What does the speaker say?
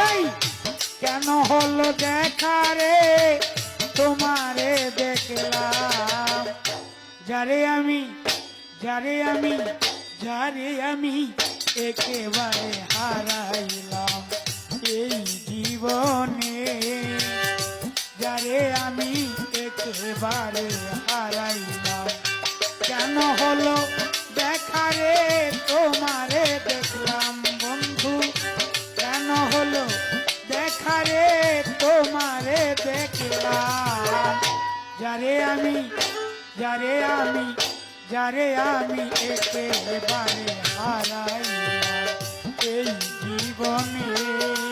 এই কেন হলো দেখা রে তোমারে দেখলাম, যারে আমি যারে আমি যারে আমি একেবারে হারাইলাম এই জীবনে, যারে আমি একেবারে হারাইলাম। কেন হলো দেখা রে তোমারে দেখলাম বন্ধু, কেন হলো দেখা রে তোমারে দেখলাম, যারে আমি যারে আমি যারে আমি একেবারে হারাইলাম এই জীবনে।